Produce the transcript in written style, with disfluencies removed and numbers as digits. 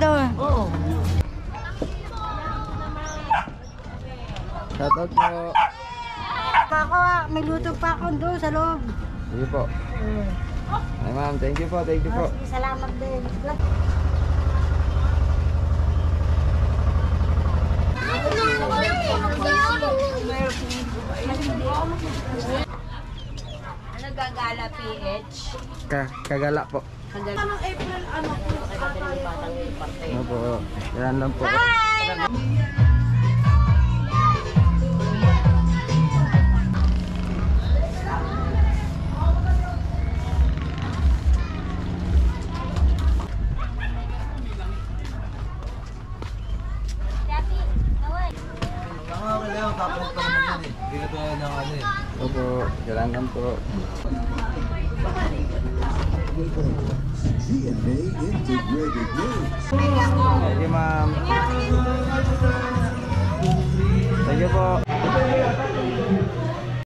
doon. Oo. Shoutout po. Pa ako, may luto pa ako doon sa loob. Sige po. Ay ma'am, thank you po, thank you po. Sige, salamat din. Ano gagala PH? Kagala po. Kagala. Anong April ano po? Ano po? Yan lang po. Opo, yan lang po. GMA Integrated News. Thank you ma'am.